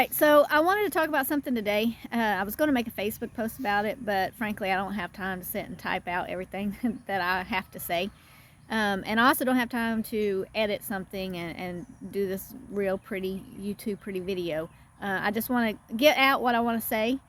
right, so I wanted to talk about something today. I was going to make a Facebook post about it, but frankly, I don't have time to sit and type out everything that I have to say. And I also don't have time to edit something and do this real pretty YouTube pretty video. I just want to get out what I want to say.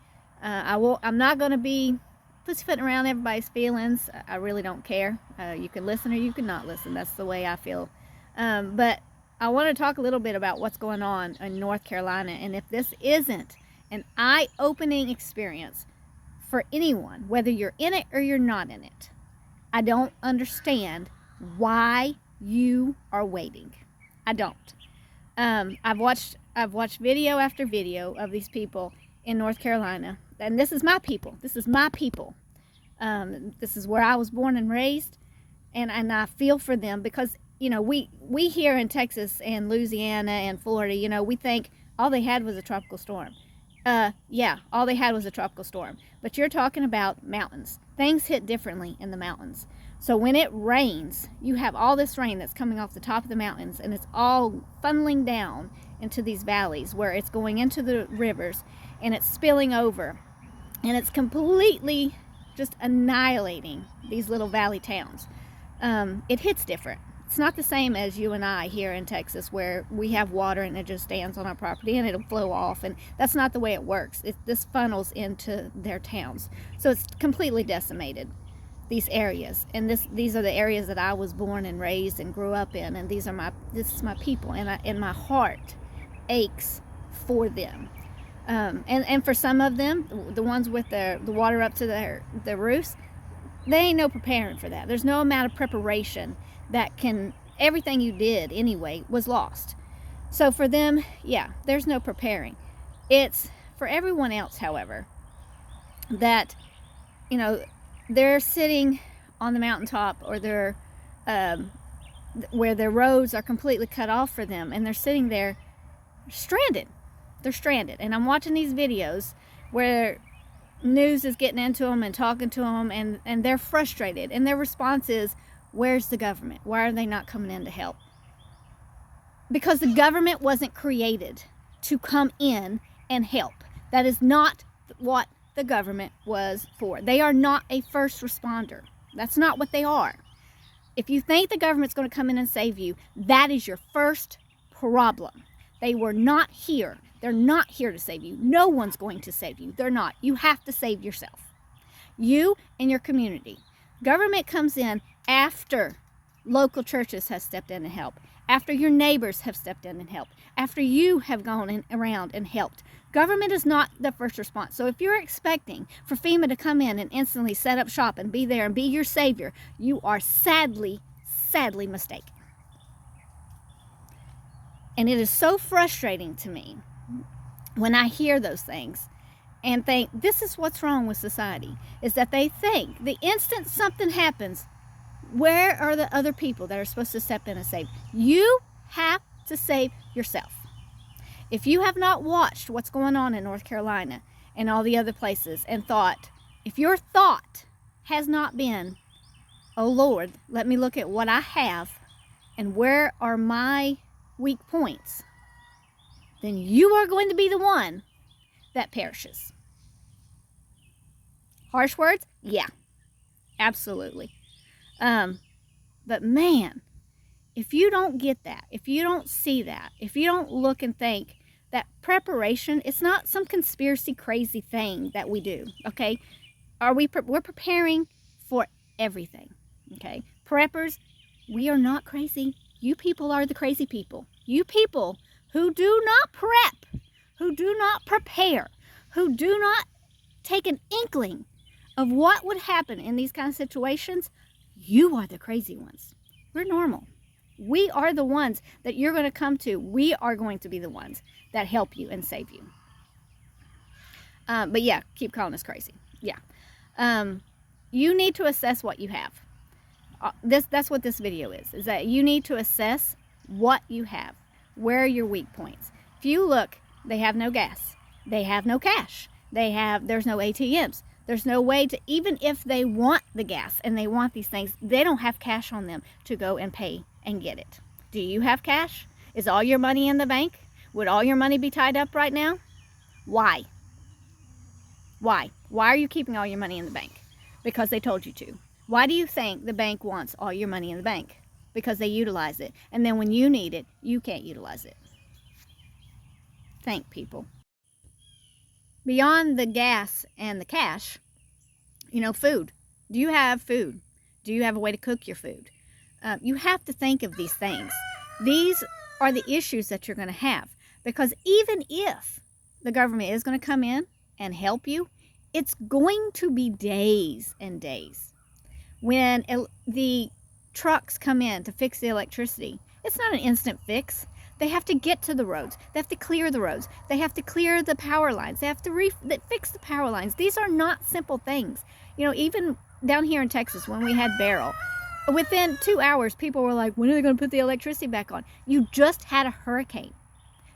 I'm not going to be pussyfooting around everybody's feelings. I really don't care. You can listen or you can not listen. That's the way I feel. But I want to talk a little bit about what's going on in North Carolina, and if this isn't an eye-opening experience for anyone, whether you're in it or you're not in it, I don't understand why you are waiting. I don't. I've watched video after video of these people in North Carolina, and this is my people. This is my people. This is where I was born and raised, and I feel for them because, you know, we here in Texas and Louisiana and Florida, you know, we think all they had was a tropical storm. Yeah, all they had was a tropical storm. But you're talking about mountains. Things hit differently in the mountains. So when it rains, you have all this rain that's coming off the top of the mountains, and it's all funneling down into these valleys where it's going into the rivers, and it's spilling over. And it's completely just annihilating these little valley towns. It hits different. It's not the same as you and I here in Texas, where we have water and it just stands on our property and it'll flow off, and that's not the way it works. This funnels into their towns, so it's completely decimated these areas. And these are the areas that I was born and raised and grew up in, and this is my people, and my heart aches for them. And for some of them, the ones with the water up to their roofs, they ain't no preparing for that. There's no amount of preparation that can, everything you did anyway was lost. So for them, yeah, there's no preparing. It's for everyone else, however, that, you know, they're sitting on the mountaintop, or they're where their roads are completely cut off for them, and they're sitting there stranded. They're stranded. And I'm watching these videos where news is getting into them and talking to them, and they're frustrated, and their response is, where's the government? Why are they not coming in to help? Because the government wasn't created to come in and help. That is not what the government was for. They are not a first responder. That's not what they are. If you think the government's going to come in and save you, that is your first problem. They were not here. They're not here to save you. No one's going to save you. They're not. You have to save yourself. You and your community. Government comes in after local churches have stepped in and helped, after your neighbors have stepped in and helped, after you have gone around and helped. Government is not the first response. So if you're expecting for FEMA to come in and instantly set up shop and be there and be your savior, you are sadly mistaken. And it is so frustrating to me when I hear those things and think, this is what's wrong with society, is that they think the instant something happens, where are the other people that are supposed to step in and save? You have to save yourself. If you have not watched what's going on in North Carolina and all the other places and thought, if your thought has not been, oh Lord, let me look at what I have and where are my weak points, then you are going to be the one that perishes. Harsh words? Yeah, absolutely. But man, if you don't get that, if you don't see that, if you don't look and think that preparation, it's not some conspiracy crazy thing that we do, okay? We're preparing for everything, okay? Preppers, we are not crazy. You people are the crazy people. You people who do not prep, who do not prepare, who do not take an inkling of what would happen in these kind of situations, you are the crazy ones. We're normal. We are the ones that you're going to come to. We are going to be the ones that help you and save you. But yeah, keep calling us crazy. Yeah. You need to assess what you have. That's what this video is that you need to assess what you have. Where are your weak points? If you look, they have no gas. They have no cash. There's no ATMs. There's no way to, even if they want the gas and they want these things, they don't have cash on them to go and pay and get it. Do you have cash? Is all your money in the bank? Would all your money be tied up right now? Why? Why? Why are you keeping all your money in the bank? Because they told you to. Why do you think the bank wants all your money in the bank? Because they utilize it. And then when you need it, you can't utilize it. Think, people. Beyond the gas and the cash, food. Do you have food? Do you have a way to cook your food? You have to think of these things. These are the issues that you're going to have. Because even if the government is going to come in and help you, it's going to be days and days. When the trucks come in to fix the electricity, it's not an instant fix. They have to get to the roads. They have to clear the roads. They have to clear the power lines. They have to fix the power lines. These are not simple things. Even down here in Texas, when we had Beryl, within 2 hours, people were like, when are they going to put the electricity back on? You just had a hurricane.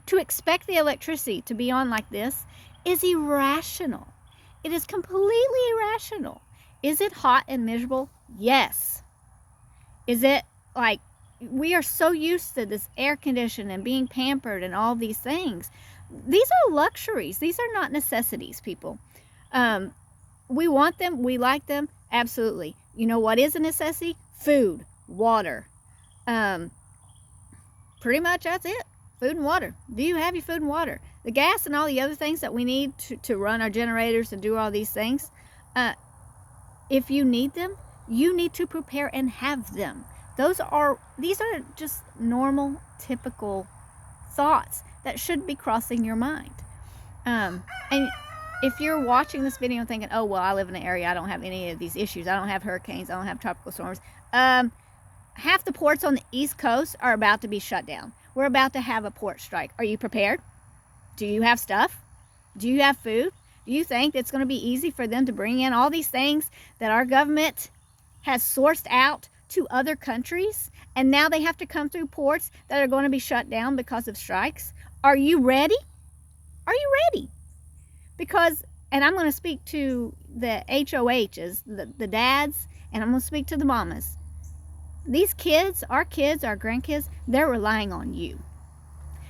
To expect the electricity to be on like this is irrational. It is completely irrational. Is it hot and miserable? Yes. Is it like, we are so used to this air conditioning and being pampered and all these things. These are luxuries. These are not necessities, people. We want them. We like them. Absolutely. You know what is a necessity? Food, water. Pretty much that's it. Food and water. Do you have your food and water? The gas and all the other things that we need to run our generators and do all these things, if you need them, you need to prepare and have them. These are just normal, typical thoughts that should be crossing your mind. And if you're watching this video and thinking, oh, well, I live in an area, I don't have any of these issues. I don't have hurricanes. I don't have tropical storms. Half the ports on the East Coast are about to be shut down. We're about to have a port strike. Are you prepared? Do you have stuff? Do you have food? Do you think it's going to be easy for them to bring in all these things that our government has sourced out to other countries, and now they have to come through ports that are going to be shut down because of strikes? Are you ready? Are you ready? Because, and I'm going to speak to the HOHs, the dads, and I'm going to speak to the mamas. These kids, our grandkids, they're relying on you.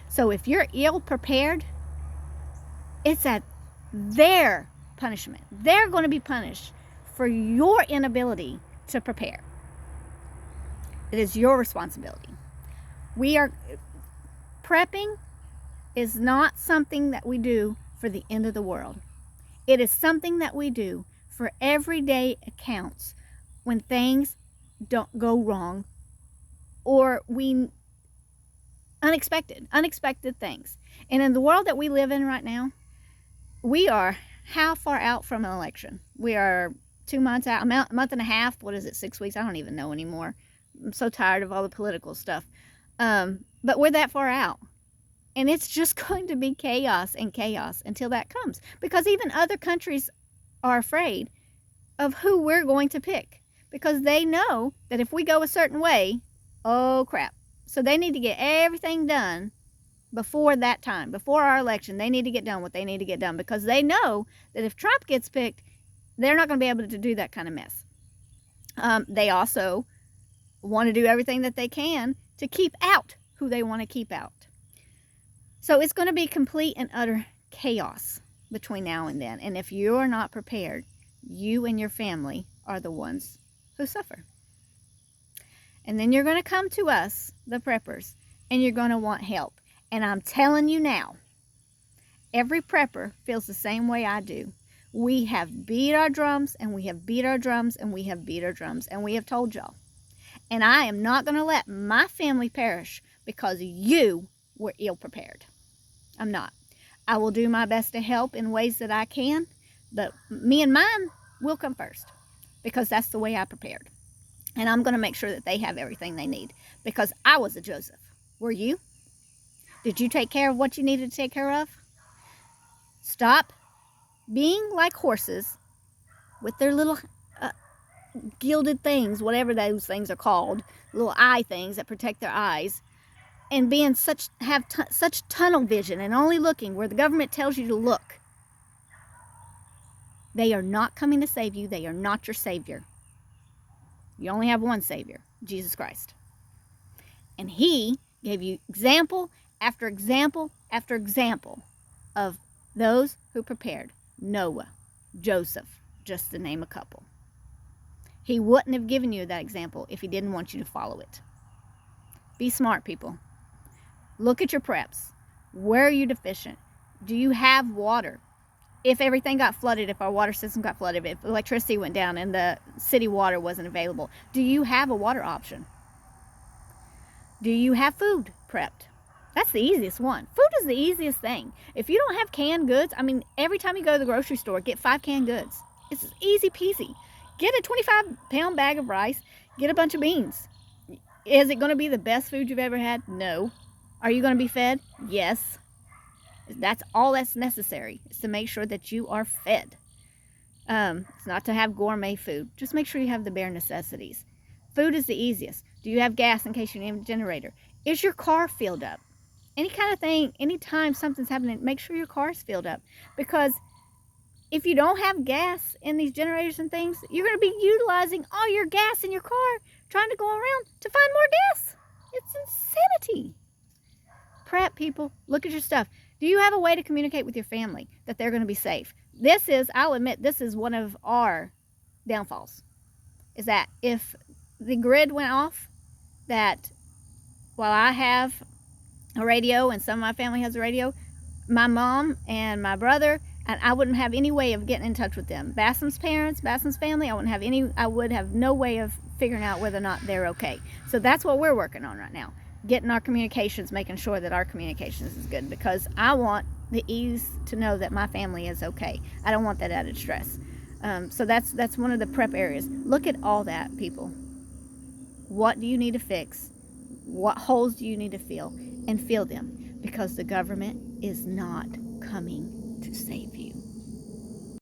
So if you're ill prepared, it's at their punishment. They're going to be punished for your inability to prepare. It is your responsibility. Prepping is not something that we do for the end of the world. It is something that we do for everyday accounts when things don't go wrong, or unexpected things. And in the world that we live in right now, we are how far out from an election? We are 2 months out, a month and a half. What is it, 6 weeks? I don't even know anymore. I'm so tired of all the political stuff. But we're that far out. And it's just going to be chaos and chaos until that comes. Because even other countries are afraid of who we're going to pick. Because they know that if we go a certain way, oh crap. So they need to get everything done before that time, before our election. They need to get done what they need to get done, because they know that if Trump gets picked, they're not going to be able to do that kind of mess. They also want to do everything that they can to keep out who they want to keep out. So it's going to be complete and utter chaos between now and then. And if you are not prepared, you and your family are the ones who suffer. And then you're going to come to us, the preppers, and you're going to want help. And I'm telling you now, every prepper feels the same way I do. We have beat our drums, and we have beat our drums, and we have beat our drums, and we have told y'all. And I am not going to let my family perish because you were ill prepared. I'm not. I will do my best to help in ways that I can, but me and mine will come first, because that's the way I prepared. And I'm going to make sure that they have everything they need, because I was a Joseph. Were you? Did you take care of what you needed to take care of? Stop being like horses with their little gilded things, whatever those things are called, little eye things that protect their eyes, and being such tunnel vision and only looking where the government tells you to look. They are not coming to save you. They are not your Savior. You only have one Savior, Jesus Christ. And He gave you example after example after example of those who prepared. Noah, Joseph, just to name a couple. He wouldn't have given you that example if he didn't want you to follow it. Be smart, people. Look at your preps. Where are you deficient? Do you have water? If everything got flooded, if our water system got flooded, if electricity went down and the city water wasn't available, do you have a water option? Do you have food prepped? That's the easiest one. Food is the easiest thing. If you don't have canned goods, I mean, every time you go to the grocery store, get 5 canned goods. It's easy peasy. Get a 25-pound bag of rice. Get a bunch of beans. Is it going to be the best food you've ever had? No. Are you going to be fed? Yes. That's all that's necessary, is to make sure that you are fed. It's not to have gourmet food. Just make sure you have the bare necessities. Food is the easiest. Do you have gas in case you need a generator? Is your car filled up? Any kind of thing, anytime something's happening, make sure your car's filled up. Because if you don't have gas in these generators and things, you're going to be utilizing all your gas in your car trying to go around to find more gas. It's insanity. Prep, people. Look at your stuff. Do you have a way to communicate with your family that they're going to be safe? This is, I'll admit, this is one of our downfalls. Is that if the grid went off, that while I have a radio and some of my family has a radio, my mom and my brother, and I wouldn't have any way of getting in touch with them. Bassam's parents, Bassam's family, I would have no way of figuring out whether or not they're okay. So that's what we're working on right now. Getting our communications, making sure that our communications is good, because I want the ease to know that my family is okay. I don't want that added stress. So that's one of the prep areas. Look at all that, people. What do you need to fix? What holes do you need to fill? And fill them, because the government is not coming to save you.